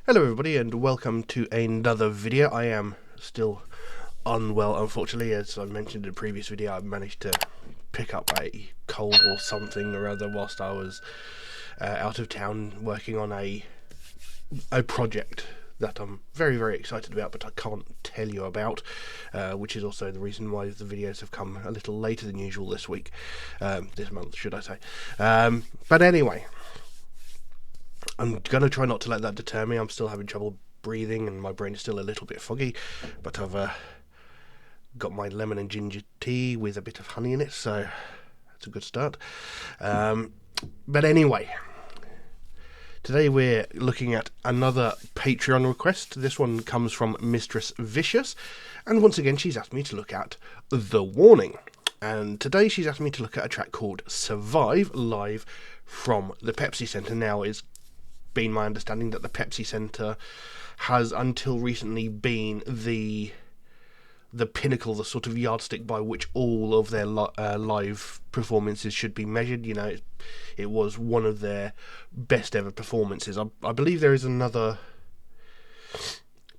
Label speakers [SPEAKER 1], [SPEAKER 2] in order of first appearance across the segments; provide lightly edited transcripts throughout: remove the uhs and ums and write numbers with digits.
[SPEAKER 1] Hello everybody and welcome to another video. I am still unwell, unfortunately. As I mentioned in a previous video, I managed to pick up a cold or something or other whilst I was out of town working on a project that I'm very, very excited about, but I can't tell you about, which is also the reason why the videos have come a little later than usual this week, this month should I say. But anyway, I'm going to try not to let that deter me. I'm still having trouble breathing and my brain is still a little bit foggy, but I've got my lemon and ginger tea with a bit of honey in it, so that's a good start. But anyway, today we're looking at another Patreon request. This one comes from Mistress Vicious, and once again she's asked me to look at The Warning. And today she's asked me to look at a track called Survive, live from the Pepsi Centre. Now, it's been my understanding that the Pepsi Centre has until recently been the pinnacle, the sort of yardstick by which all of their live performances should be measured. You know, it was one of their best ever performances. I believe there is another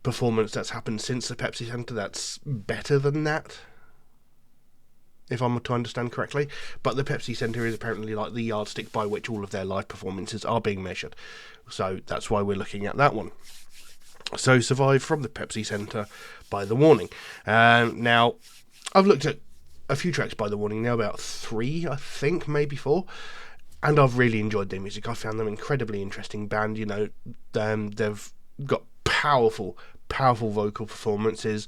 [SPEAKER 1] performance that's happened since the Pepsi Centre that's better than that, if I'm to understand correctly, but the Pepsi Centre is apparently like the yardstick by which all of their live performances are being measured, so that's why we're looking at that one. So Survive from the Pepsi Centre by The Warning. Now, I've looked at a few tracks by The Warning now, about 3 I think, maybe 4, and I've really enjoyed their music. I found them incredibly interesting band. You know, they've got powerful vocal performances.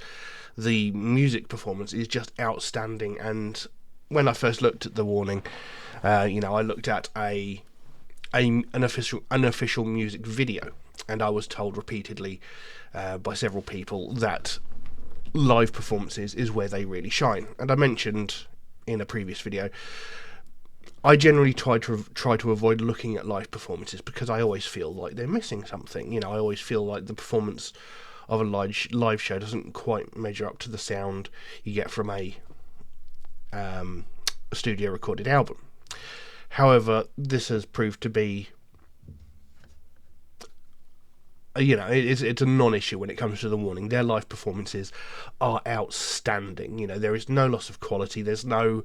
[SPEAKER 1] The music performance is just outstanding, and when I first looked at The Warning, you know, I looked at an unofficial music video, and I was told repeatedly by several people that live performances is where they really shine. And I mentioned in a previous video, I generally try to avoid looking at live performances because I always feel like they're missing something. You know, I always feel like the performance of a live show doesn't quite measure up to the sound you get from a studio recorded album. However, this has proved to be, you know, it's a non-issue when it comes to The Warning. Their live performances are outstanding. You know, there is no loss of quality. There's no,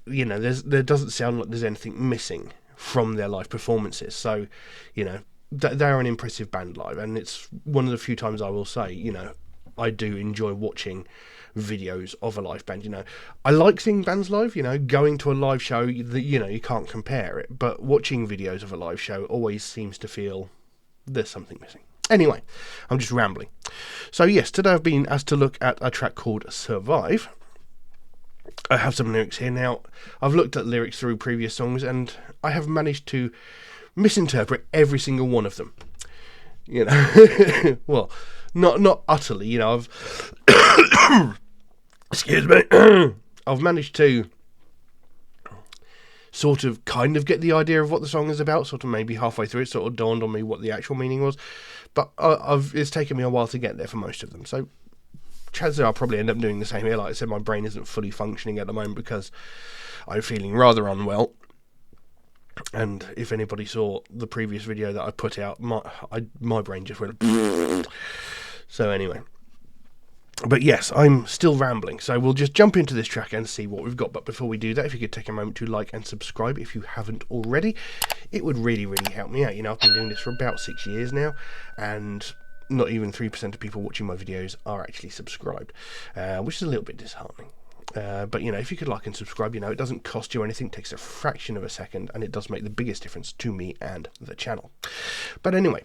[SPEAKER 1] you know, there doesn't sound like there's anything missing from their live performances. So, you know, they're an impressive band live, and it's one of the few times I will say, you know, I do enjoy watching videos of a live band. You know, I like seeing bands live. You know, going to a live show, you know, you can't compare it, but watching videos of a live show always seems to feel there's something missing. Anyway, I'm just rambling. So yes, today I've been asked to look at a track called Survive. I have some lyrics here. Now, I've looked at lyrics through previous songs, and I have managed to misinterpret every single one of them. You know, well, not utterly. You know, I've excuse me. I've managed to sort of kind of get the idea of what the song is about. Sort of maybe halfway through, it sort of dawned on me what the actual meaning was, but it's taken me a while to get there for most of them. So chances are I'll probably end up doing the same here. Like I said, my brain isn't fully functioning at the moment because I'm feeling rather unwell. And if anybody saw the previous video that I put out, my brain just went. So anyway, but yes, I'm still rambling, so we'll just jump into this track and see what we've got. But before we do that, if you could take a moment to like and subscribe if you haven't already, it would really, really help me out. You know, I've been doing this for about 6 years now, and not even 3% of people watching my videos are actually subscribed, which is a little bit disheartening. But, you know, if you could like and subscribe, you know, it doesn't cost you anything, it takes a fraction of a second, and it does make the biggest difference to me and the channel. But anyway,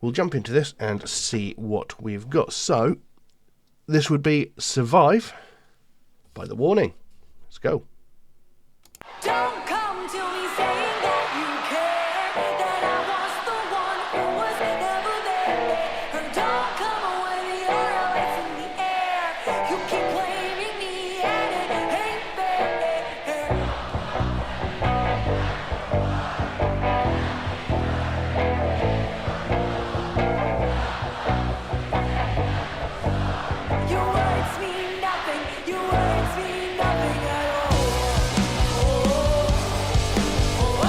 [SPEAKER 1] we'll jump into this and see what we've got. So, this would be Survive by The Warning. Let's go.
[SPEAKER 2] Don't come to me saying that you care, that I was the one who was never there. Or don't come away, you're always in the air. You keep blaming me and it ain't fair. Your words mean nothing, your words mean nothing at all. Oh, oh, oh.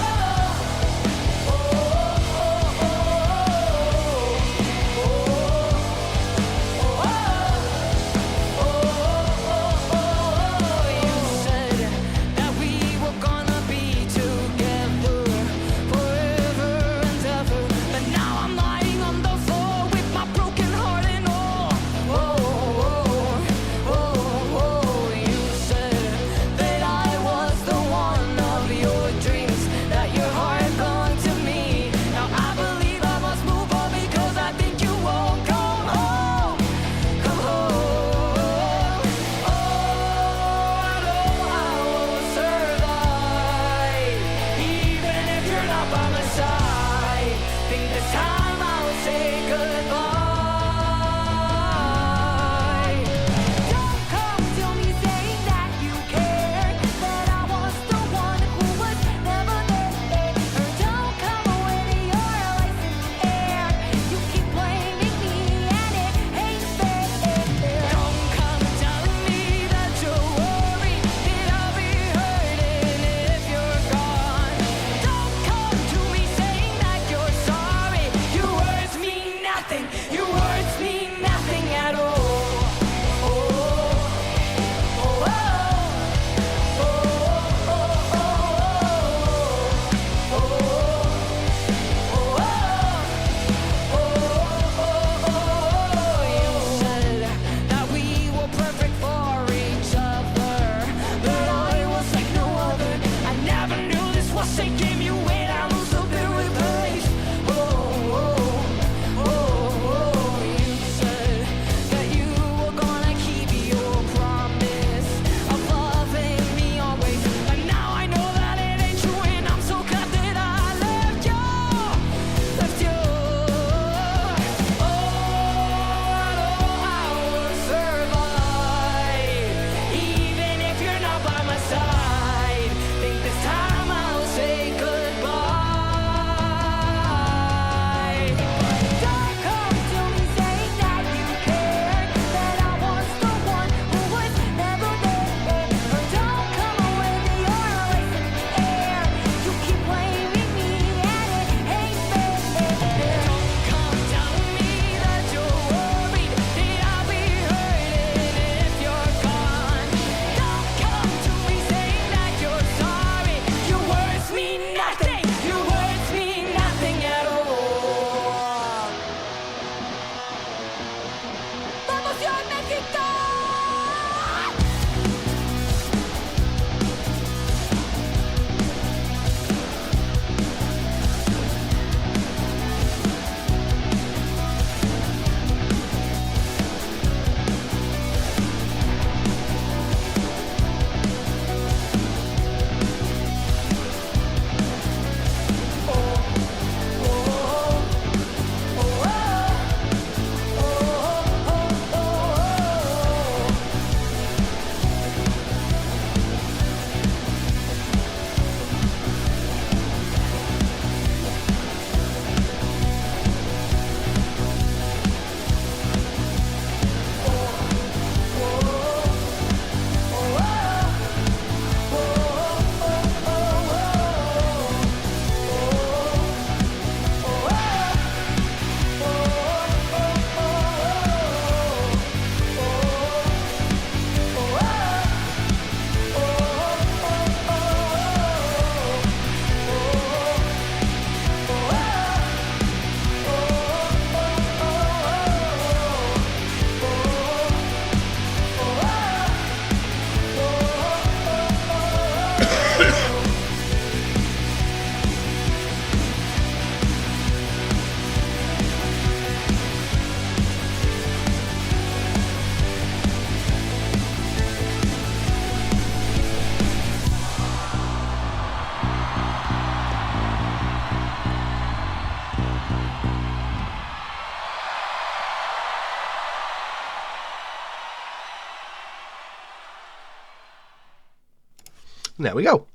[SPEAKER 1] There we go.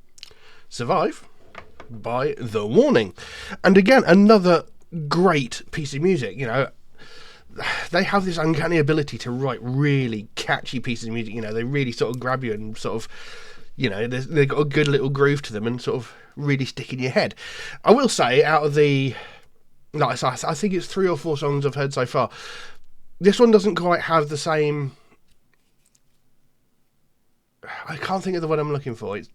[SPEAKER 1] Survive by The Warning. And again, another great piece of music. You know, they have this uncanny ability to write really catchy pieces of music. You know, they really sort of grab you and sort of, you know, they've got a good little groove to them and sort of really stick in your head. I will say, out of the, like I think it's 3 or 4 songs I've heard so far, this one doesn't quite have the same... I can't think of the word I'm looking for. It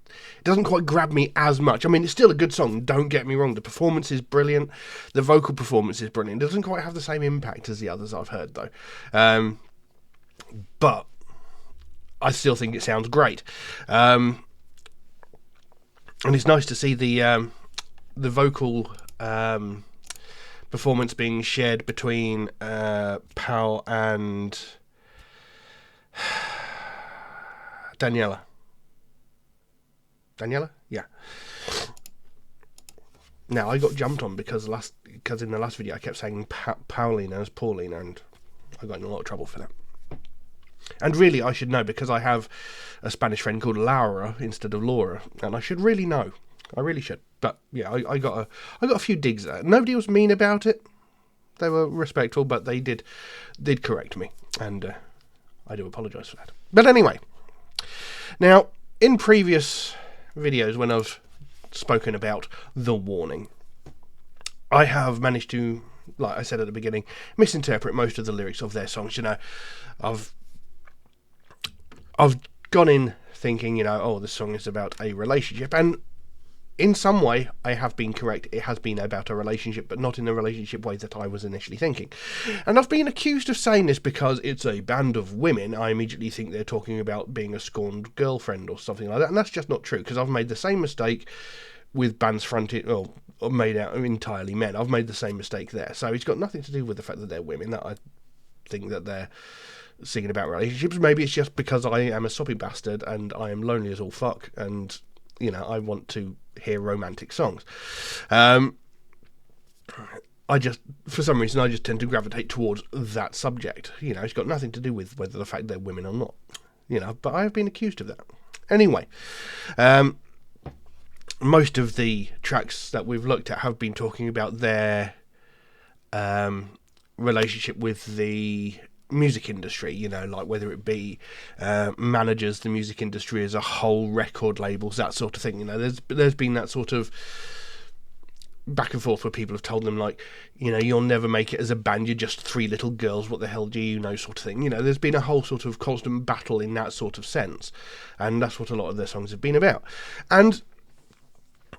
[SPEAKER 1] doesn't quite grab me as much. I mean, it's still a good song, don't get me wrong. The performance is brilliant. The vocal performance is brilliant. It doesn't quite have the same impact as the others I've heard, though. But I still think it sounds great. And it's nice to see the vocal performance being shared between Powell and Daniela? Yeah. Now, I got jumped on because in the last video I kept saying Paulina as Paulina, and I got in a lot of trouble for that. And really, I should know, because I have a Spanish friend called Laura instead of Laura, and I should really know. I really should. But yeah, I got a few digs there. Nobody was mean about it. They were respectful, but they did correct me, and I do apologise for that. But anyway. Now, in previous videos when I've spoken about The Warning, I have managed to, like I said at the beginning, misinterpret most of the lyrics of their songs. You know, I've gone in thinking, you know, oh, this song is about a relationship, and in some way I have been correct. It has been about a relationship, but not in the relationship way that I was initially thinking. And I've been accused of saying this because it's a band of women. I immediately think they're talking about being a scorned girlfriend or something like that, and that's just not true, because I've made the same mistake with bands fronted, or made out of entirely men. I've made the same mistake there. So it's got nothing to do with the fact that they're women, that I think that they're singing about relationships. Maybe it's just because I am a soppy bastard and I am lonely as all fuck, and, you know, I want to hear romantic songs. I just, for some reason, I just tend to gravitate towards that subject. You know, it's got nothing to do with whether the fact they're women or not. You know, but I have been accused of that. Anyway, most of the tracks that we've looked at have been talking about their relationship with the music industry, you know, like whether it be managers, the music industry as a whole, record labels, that sort of thing. You know, there's been that sort of back and forth where people have told them, like, you know, you'll never make it as a band, you're just 3 little girls, what the hell do you know, sort of thing. You know, there's been a whole sort of constant battle in that sort of sense, and that's what a lot of their songs have been about. And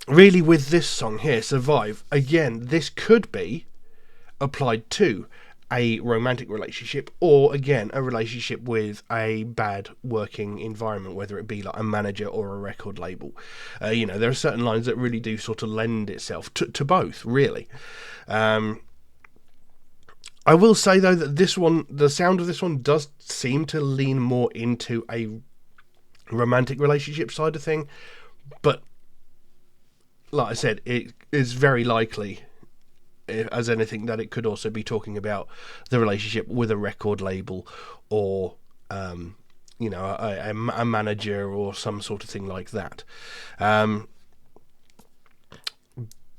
[SPEAKER 1] really, with this song here, Survive, again, this could be applied to a romantic relationship, or again, a relationship with a bad working environment, whether it be like a manager or a record label. You know, there are certain lines that really do sort of lend itself to both, really. I will say, though, that this one, the sound of this one does seem to lean more into a romantic relationship side of thing, but like I said, it is very likely, as anything, that it could also be talking about the relationship with a record label, or you know, a manager or some sort of thing like that.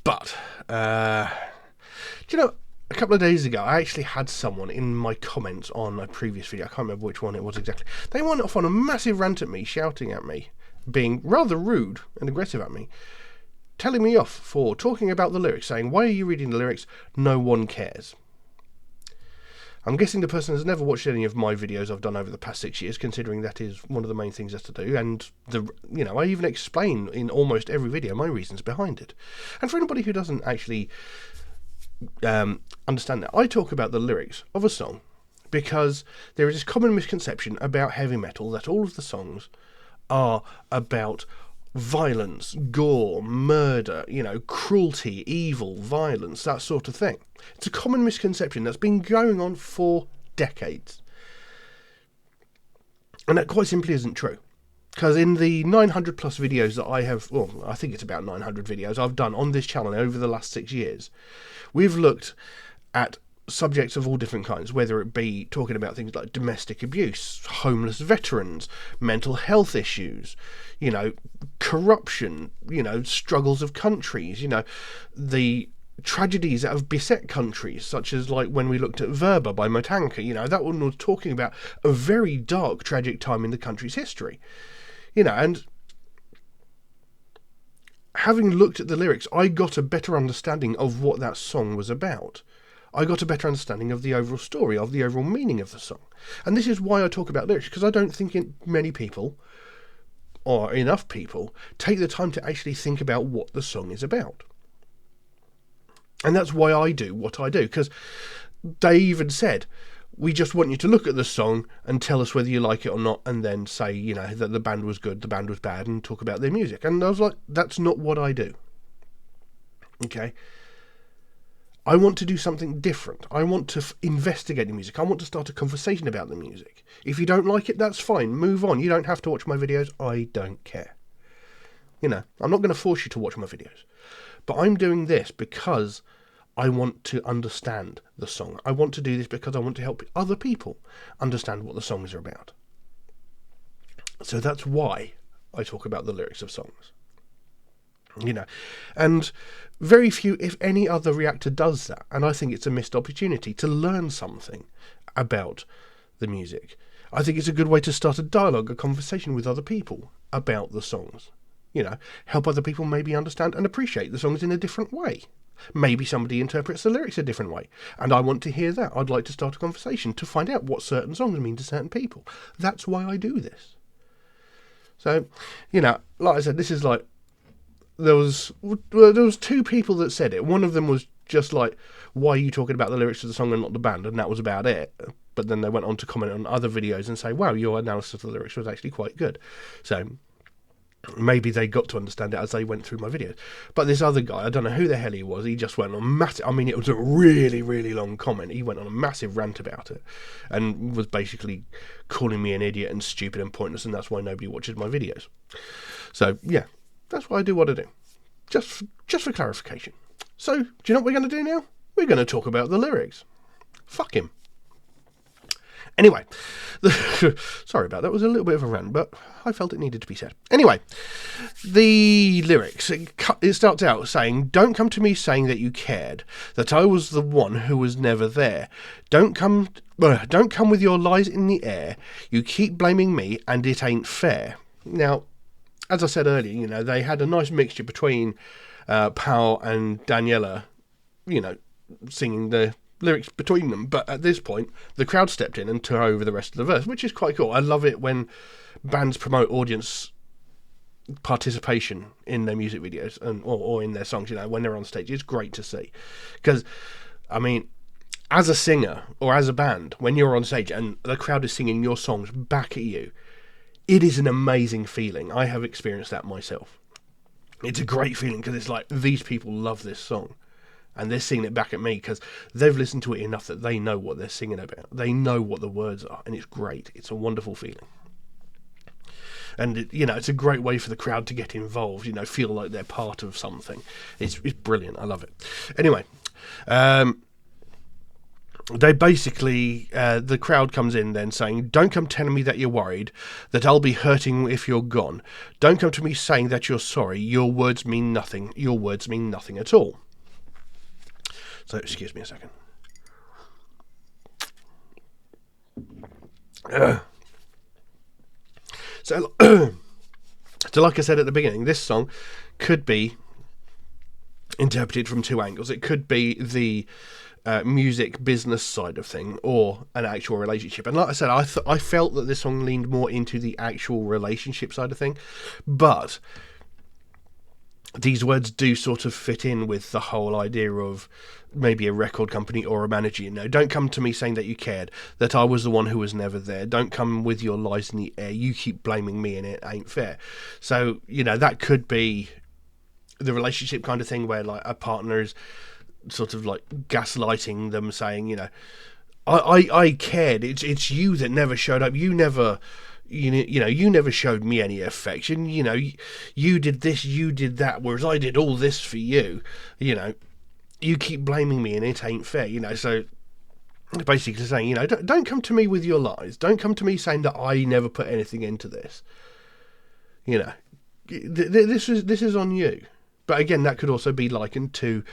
[SPEAKER 1] But do you know, a couple of days ago I actually had someone in my comments on a previous video, I can't remember which one it was exactly, they went off on a massive rant at me, shouting at me, being rather rude and aggressive at me, telling me off for talking about the lyrics, saying, why are you reading the lyrics? No one cares. I'm guessing the person has never watched any of my videos I've done over the past 6 years, considering that is one of the main things that's to do, and you know, I even explain in almost every video my reasons behind it. And for anybody who doesn't actually understand that, I talk about the lyrics of a song because there is this common misconception about heavy metal that all of the songs are about violence, gore, murder, you know, cruelty, evil, violence, that sort of thing. It's a common misconception that's been going on for decades. And that quite simply isn't true. Because in the 900 plus videos that I have, well, I think it's about 900 videos I've done on this channel over the last 6 years, we've looked at subjects of all different kinds, whether it be talking about things like domestic abuse, homeless veterans, mental health issues, corruption, struggles of countries, the tragedies that have beset countries, such as like when we looked at Verba by Motanka, that one was talking about a very dark, tragic time in the country's history, and having looked at the lyrics, I got a better understanding of what that song was about. I got a better understanding of the overall story, of the overall meaning of the song. And this is why I talk about lyrics, because I don't think many people, or enough people, take the time to actually think about what the song is about. And that's why I do what I do, because they even said, we just want you to look at the song and tell us whether you like it or not, and then say, that the band was good, the band was bad, and talk about their music. And I was like, that's not what I do. Okay? I want to do something different. I want to investigate the music. I want to start a conversation about the music. If you don't like it, that's fine. Move on. You don't have to watch my videos. I don't care. I'm not going to force you to watch my videos. But I'm doing this because I want to understand the song. I want to do this because I want to help other people understand what the songs are about. So that's why I talk about the lyrics of songs. And very few, if any other reactor does that. And I think it's a missed opportunity to learn something about the music. I think it's a good way to start a dialogue, a conversation with other people about the songs. Help other people maybe understand and appreciate the songs in a different way. Maybe somebody interprets the lyrics a different way, and I want to hear that. I'd like to start a conversation to find out what certain songs mean to certain people. That's why I do this. So, like I said, this is like, there was two people that said it. One of them was just like, why are you talking about the lyrics of the song and not the band? And that was about it. But then they went on to comment on other videos and say, wow, your analysis of the lyrics was actually quite good. So maybe they got to understand it as they went through my videos. But this other guy, I don't know who the hell he was, he just went on massive, it was a really, really long comment. He went on a massive rant about it and was basically calling me an idiot and stupid and pointless, and that's why nobody watches my videos. So, yeah, that's why I do what I do. Just for clarification. So, do you know what we're going to do now? We're going to talk about the lyrics. Fuck him. Anyway, sorry about that. It was a little bit of a rant, but I felt it needed to be said. Anyway, the lyrics, it starts out saying, don't come to me saying that you cared, that I was the one who was never there. Don't come with your lies in the air. You keep blaming me and it ain't fair. Now, as I said earlier, they had a nice mixture between Powell and Daniela, singing the lyrics between them, but at this point the crowd stepped in and took over the rest of the verse, which is quite cool. I love it when bands promote audience participation in their music videos or in their songs, when they're on stage. It's great to see, because as a singer or as a band, when you're on stage and the crowd is singing your songs back at you, it is an amazing feeling. I have experienced that myself. It's a great feeling because it's like, these people love this song and they're singing it back at me because they've listened to it enough that they know what they're singing about. They know what the words are, and it's great. It's a wonderful feeling. And, it's a great way for the crowd to get involved, feel like they're part of something. It's brilliant. I love it. Anyway, they basically, the crowd comes in then saying, don't come telling me that you're worried, that I'll be hurting if you're gone. Don't come to me saying that you're sorry. Your words mean nothing. Your words mean nothing at all. So, excuse me a second. So, like I said at the beginning, this song could be interpreted from two angles. It could be the music business side of thing, or an actual relationship. And like I said, I felt that this song leaned more into the actual relationship side of thing, but these words do sort of fit in with the whole idea of maybe a record company or a manager. Don't come to me saying that you cared, that I was the one who was never there. Don't come with your lies in the air. You keep blaming me and it ain't fair. So, that could be the relationship kind of thing where like a partner is sort of like gaslighting them, saying, I cared. It's you that never showed up. You never, you never showed me any affection. You did this, you did that, whereas I did all this for you. You keep blaming me and it ain't fair. So basically saying, you know, don't come to me with your lies. Don't come to me saying that I never put anything into this. You know, this is on you. But again, that could also be likened to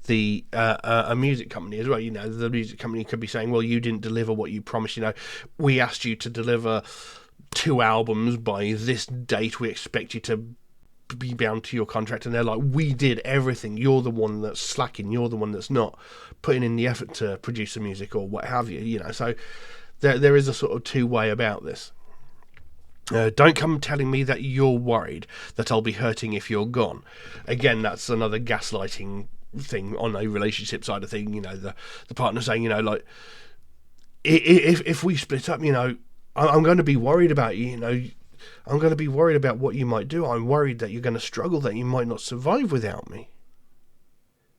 [SPEAKER 1] the a music company as well. You know, the music company could be saying, well, you didn't deliver what you promised. You know, we asked you to deliver 2 albums by this date. We expect you to be bound to your contract. And they're like, we did everything. You're the one that's slacking. You're the one that's not putting in the effort to produce the music or what have you. You know, so there is a sort of two-way about this. Don't come telling me that you're worried that I'll be hurting if you're gone. Again, that's another gaslighting thing on a relationship side of thing. You know, the partner saying, you know, like, if we split up, you know, I'm going to be worried about you. You know, I'm going to be worried about what you might do. I'm worried that you're going to struggle, that you might not survive without me.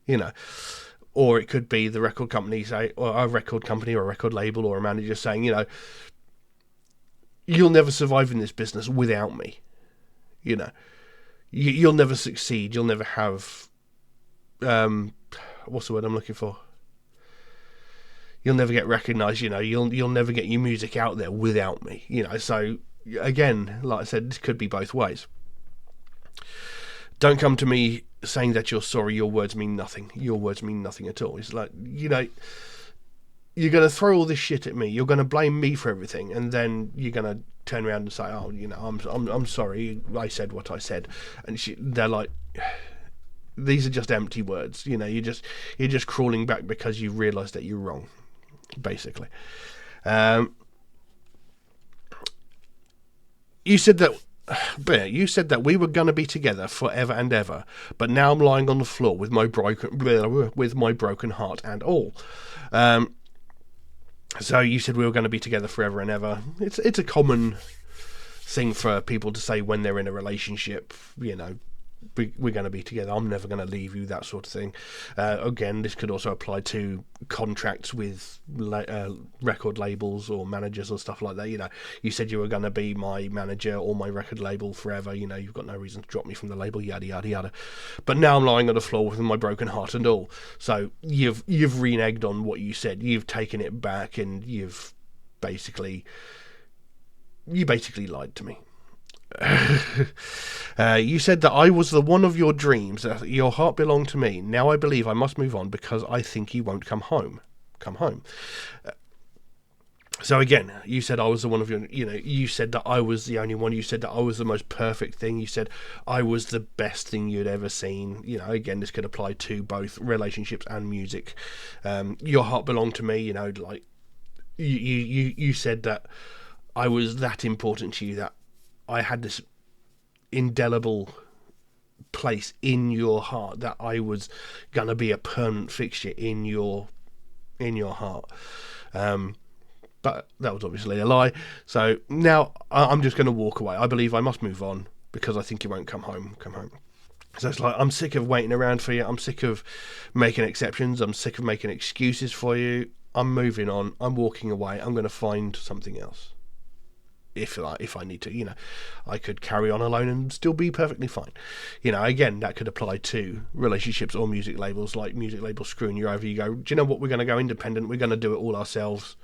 [SPEAKER 1] You know, or it could be the record company say, or a record company or a record label or a manager saying, you know, you'll never survive in this business without me. You know, you'll never succeed. You'll never have, what's the word I'm looking for? You'll never get recognised. You know, you'll never get your music out there without me. You know, so again, like I said, this could be both ways. Don't come to me saying that you're sorry. Your words mean nothing. Your words mean nothing at all. It's like, you know, you're going to throw all this shit at me. You're going to blame me for everything, and then you're going to turn around and say, "Oh, you know, I'm sorry. I said what I said." And they're like, "These are just empty words." You know, you're just crawling back because you realise that you're wrong, basically. You said that we were going to be together forever and ever, but now I'm lying on the floor with my broken heart and all. So you said we were going to be together forever and ever. It's a common thing for people to say when they're in a relationship. You know, we're going to be together. I'm never going to leave you. That sort of thing. Again, this could also apply to contracts with record labels or managers or stuff like that. You know, you said you were going to be my manager or my record label forever. You know, you've got no reason to drop me from the label. Yada yada yada. But now I'm lying on the floor with my broken heart and all. So you've reneged on what you said. You've taken it back, and you basically lied to me. You said that I was the one of your dreams, that your heart belonged to me. Now I believe I must move on because I think you won't come home. So again, you said I was the one of your, you know, you said that I was the only one. You said that I was the most perfect thing. You said I was the best thing you'd ever seen. You know, again, this could apply to both relationships and music. Your heart belonged to me. You know, like you said that I was that important to you, that I had this indelible place in your heart, that I was gonna be a permanent fixture in your heart. But that was obviously a lie. So now I'm just going to walk away. I believe I must move on because I think you won't come home. So it's like, I'm sick of waiting around for you. I'm sick of making exceptions. I'm sick of making excuses for you. I'm moving on. I'm walking away. I'm going to find something else. If I need to, you know, I could carry on alone and still be perfectly fine. You know, again, that could apply to relationships or music labels, like music labels screwing you over. You go, do you know what? We're going to go independent. We're going to do it all ourselves.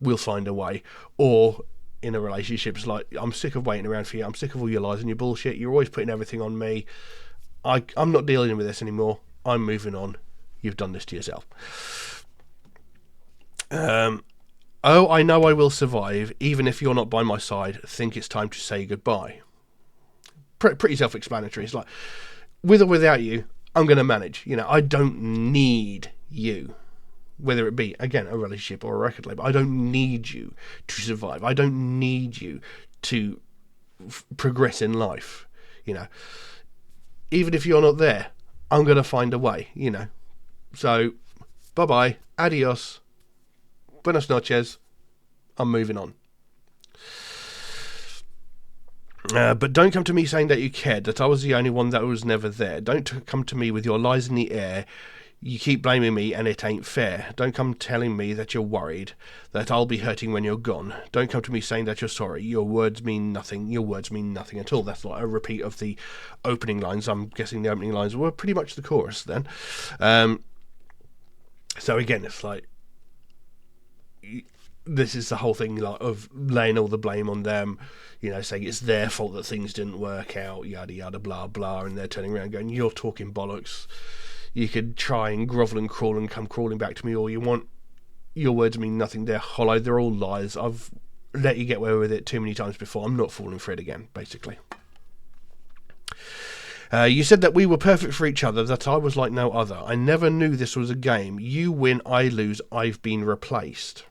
[SPEAKER 1] We'll find a way. Or in a relationship, it's like, I'm sick of waiting around for you. I'm sick of all your lies and your bullshit. You're always putting everything on me. I'm not dealing with this anymore. I'm moving on. You've done this to yourself. Oh, I know I will survive, even if you're not by my side. Think it's time to say goodbye. Pretty self-explanatory. It's like, with or without you, I'm going to manage. You know, I don't need you. Whether it be, again, a relationship or a record label, I don't need you to survive. I don't need you to progress in life. You know, even if you're not there, I'm going to find a way, you know. So, bye-bye, adios, buenas noches, I'm moving on. But don't come to me saying that you cared, that I was the only one that was never there. Don't come to me with your lies in the air. You keep blaming me and it ain't fair. Don't come telling me that you're worried, that I'll be hurting when you're gone. Don't come to me saying that you're sorry. Your words mean nothing. Your words mean nothing at all. That's like a repeat of the opening lines. I'm guessing the opening lines were pretty much the chorus then. So again, it's like, this is the whole thing, like, of laying all the blame on them, saying it's their fault that things didn't work out, yada yada, blah blah, and they're turning around going, "You're talking bollocks. You could try and grovel and crawl and come crawling back to me all you want. Your words mean nothing. They're hollow. They're all lies. I've let you get away with it too many times before. I'm not falling for it again," basically. You said that we were perfect for each other, that I was like no other. I never knew this was a game. You win, I lose, I've been replaced.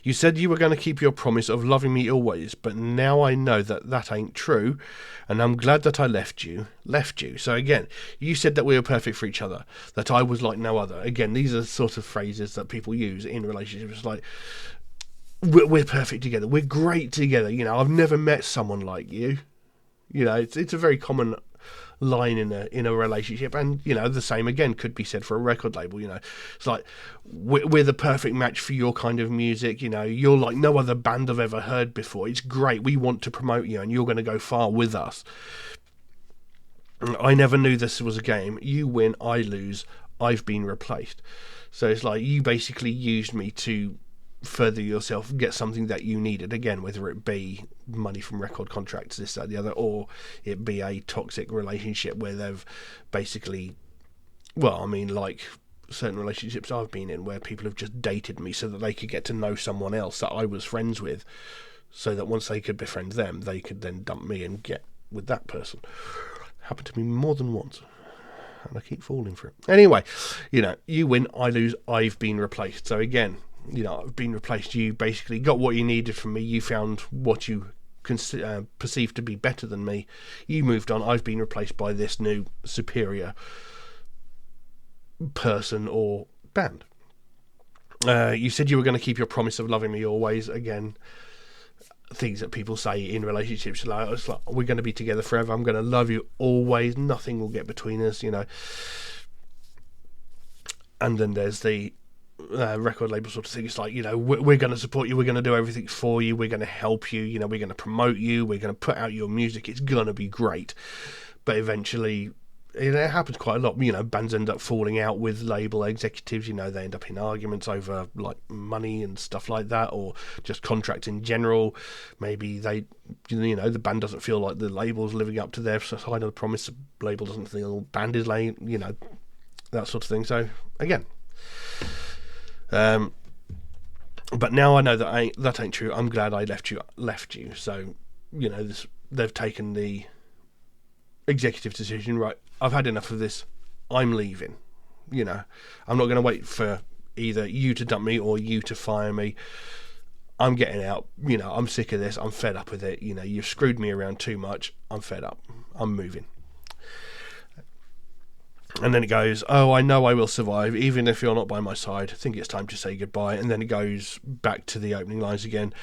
[SPEAKER 1] You said you were going to keep your promise of loving me always, but now I know that that ain't true, and I'm glad that I left you. So again, you said that we were perfect for each other, that I was like no other. Again, these are sort of phrases that people use in relationships, like, we're perfect together, we're great together, I've never met someone like you. It's a very common line in a relationship, and the same again could be said for a record label. It's like, we're the perfect match for your kind of music. You're like no other band I've ever heard before. It's great. We want to promote you, and you're going to go far with us. I never knew this was a game. You win, I lose, I've been replaced. So it's like, you basically used me to further yourself, get something that you needed, again, whether it be money from record contracts, this, that, the other, or it be a toxic relationship where they've basically, like certain relationships I've been in, where people have just dated me so that they could get to know someone else that I was friends with, so that once they could befriend them, they could then dump me and get with that person. Happened to me more than once, and I keep falling for it. Anyway, you win, I lose, I've been replaced. So again, I've been replaced. You basically got what you needed from me. You found what you perceived to be better than me. You moved on. I've been replaced by this new superior person or band. You said you were going to keep your promise of loving me always. Again, things that people say in relationships, it's like, we're going to be together forever. I'm going to love you always. Nothing will get between us, And then there's the record label sort of thing. It's like, we're going to support you, we're going to do everything for you, we're going to help you, we're going to promote you, we're going to put out your music, it's going to be great. But eventually, it happens quite a lot. Bands end up falling out with label executives. They end up in arguments over like money and stuff like that, or just contracts in general. Maybe they, the band doesn't feel like the label's living up to their side of the promise. The label doesn't think the band is laying, that sort of thing. So again, but now I know that ain't true. I'm glad I left you. So they've taken the executive decision. Right, I've had enough of this. I'm leaving. I'm not going to wait for either you to dump me or you to fire me. I'm getting out. I'm sick of this. I'm fed up with it. You've screwed me around too much. I'm fed up. I'm moving. And then it goes, oh, I know I will survive, even if you're not by my side. I think it's time to say goodbye. And then it goes back to the opening lines again.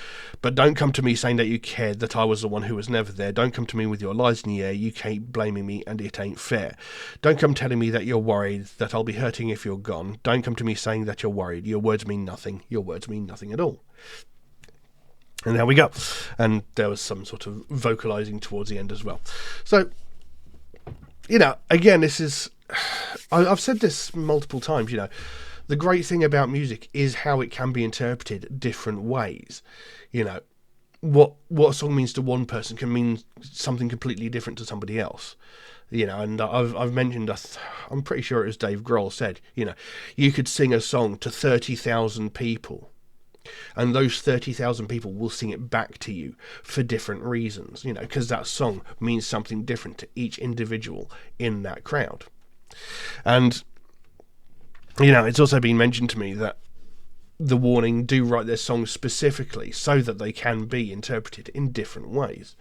[SPEAKER 1] But don't come to me saying that you cared, that I was the one who was never there. Don't come to me with your lies in the air. You keep blaming me and it ain't fair. Don't come telling me that you're worried, that I'll be hurting if you're gone. Don't come to me saying that you're worried. Your words mean nothing. Your words mean nothing at all. And there we go. And there was some sort of vocalising towards the end as well. So, again, this is... I've said this multiple times, the great thing about music is how it can be interpreted different ways. What a song means to one person can mean something completely different to somebody else. And I've mentioned, I'm pretty sure it was Dave Grohl said, you could sing a song to 30,000 people, and those 30,000 people will sing it back to you for different reasons, because that song means something different to each individual in that crowd. And it's also been mentioned to me that The Warning do write their songs specifically so that they can be interpreted in different ways.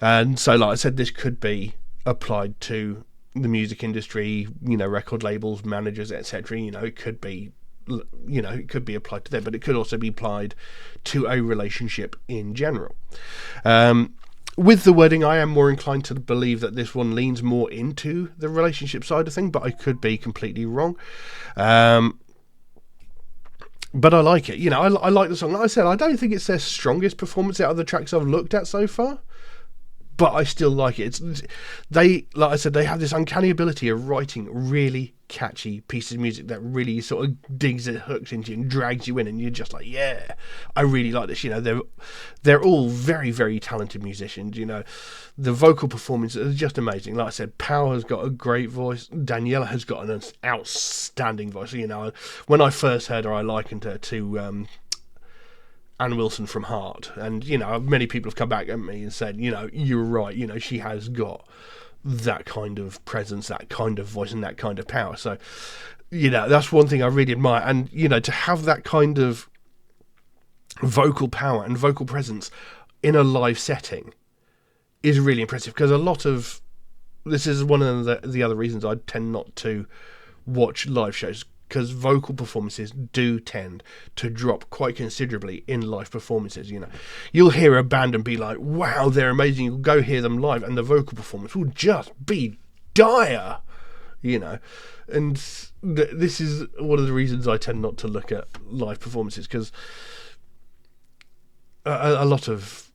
[SPEAKER 1] And so, like I said, this could be applied to the music industry, record labels, managers, etc. It could be, it could be applied to them, but it could also be applied to a relationship in general. With the wording, I am more inclined to believe that this one leans more into the relationship side of things, but I could be completely wrong. But I like it. I like the song. Like I said, I don't think it's their strongest performance out of the tracks I've looked at so far, but I still like it. Like I said, they have this uncanny ability of writing really catchy pieces of music that really sort of digs it, hooks into you and drags you in, and you're just like, yeah, I really like this. You know, they're all very, very talented musicians. You know, the vocal performances are just amazing. Like I said, Power has got a great voice. Daniela has got an outstanding voice. You know, when I first heard her, I likened her to Ann Wilson from Heart, and you know, many people have come back at me and said, you know, you're right. You know, she has got that kind of presence, that kind of voice, and that kind of power. So, you know, that's one thing I really admire. And you know, to have that kind of vocal power and vocal presence in a live setting is really impressive. Because a lot of this is one of the other reasons I tend not to watch live shows, because vocal performances do tend to drop quite considerably in live performances. You know, you'll hear a band and be like, wow, they're amazing. You'll go hear them live and the vocal performance will just be dire, you know. And this is one of the reasons I tend not to look at live performances, because a lot of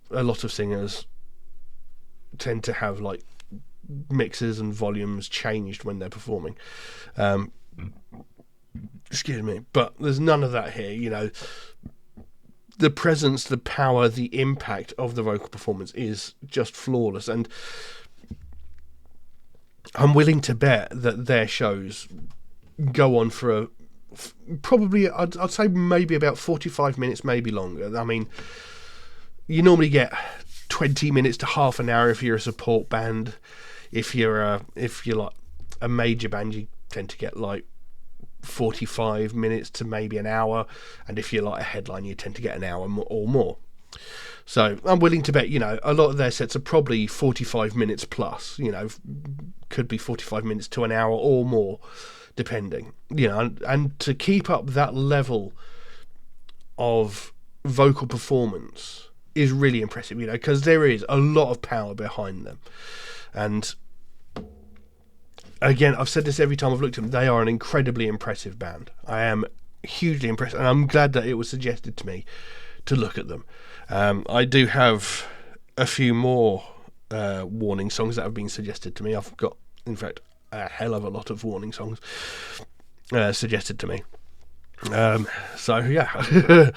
[SPEAKER 1] singers tend to have like mixes and volumes changed when they're performing. Excuse me, but there's none of that here. You know, the presence, the power, the impact of the vocal performance is just flawless, and I'm willing to bet that their shows go on for probably, I'd say maybe about 45 minutes, maybe longer. I mean, you normally get 20 minutes to half an hour if you're a support band. If you're like a major band, you tend to get like 45 minutes to maybe an hour, and if you're like a headline, you tend to get an hour or more. So I'm willing to bet, you know, a lot of their sets are probably 45 minutes plus, you know, could be 45 minutes to an hour or more, depending, you know, and to keep up that level of vocal performance is really impressive, you know, because there is a lot of power behind them. And again, I've said this every time I've looked at them, they are an incredibly impressive band. I am hugely impressed, and I'm glad that it was suggested to me to look at them. I do have a few more warning songs that have been suggested to me. I've got, in fact, a hell of a lot of warning songs suggested to me. So, yeah,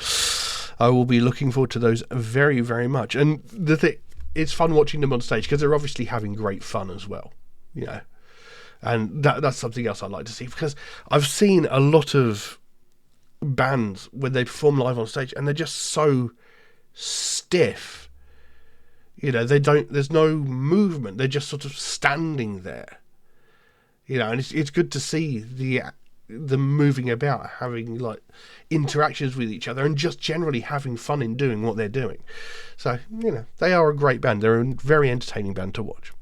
[SPEAKER 1] I will be looking forward to those very, very much. And the thing, it's fun watching them on stage, because they're obviously having great fun as well, you know. And that's something else I'd like to see, because I've seen a lot of bands when they perform live on stage and they're just so stiff. You know, there's no movement. They're just sort of standing there. You know, and it's good to see the moving about, having like interactions with each other, and just generally having fun in doing what they're doing. So, you know, they are a great band. They're a very entertaining band to watch.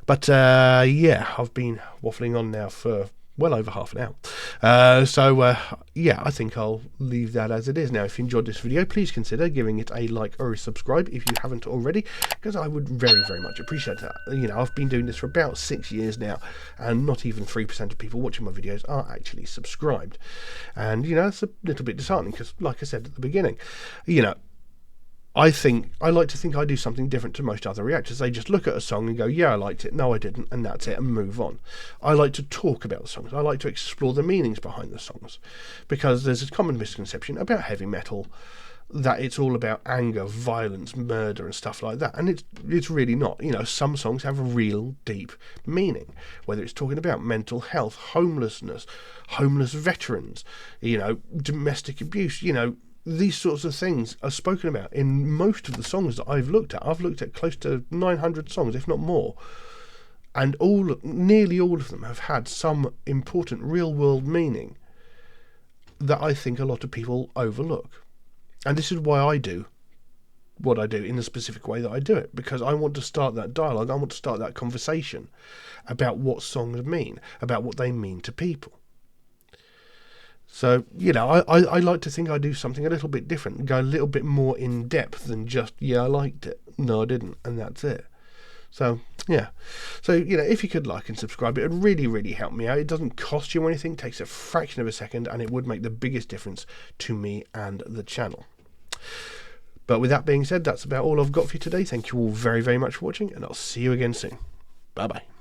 [SPEAKER 1] But, yeah, I've been waffling on now for well over half an hour. So, yeah, I think I'll leave that as it is. Now, if you enjoyed this video, please consider giving it a like or a subscribe if you haven't already, because I would very, very much appreciate that. You know, I've been doing this for about 6 years now, and not even 3% of people watching my videos are actually subscribed. And, you know, it's a little bit disheartening, because, like I said at the beginning, you know, I like to think I do something different to most other reactors. They just look at a song and go, yeah, I liked it, no, I didn't, and that's it, and move on. I like to talk about the songs. I like to explore the meanings behind the songs, because there's a common misconception about heavy metal that it's all about anger, violence, murder, and stuff like that, and it's really not. You know, some songs have a real deep meaning, whether it's talking about mental health, homelessness, homeless veterans, you know, domestic abuse, you know. These sorts of things are spoken about in most of the songs that I've looked at. I've looked at close to 900 songs, if not more. And nearly all of them have had some important real-world meaning that I think a lot of people overlook. And this is why I do what I do in the specific way that I do it, because I want to start that dialogue. I want to start that conversation about what songs mean, about what they mean to people. So, you know, I like to think I do something a little bit different, go a little bit more in depth than just, yeah, I liked it, no, I didn't, and that's it. So, yeah. So, you know, if you could like and subscribe, it would really, really help me out. It doesn't cost you anything, it takes a fraction of a second, and it would make the biggest difference to me and the channel. But with that being said, that's about all I've got for you today. Thank you all very, very much for watching, and I'll see you again soon. Bye-bye.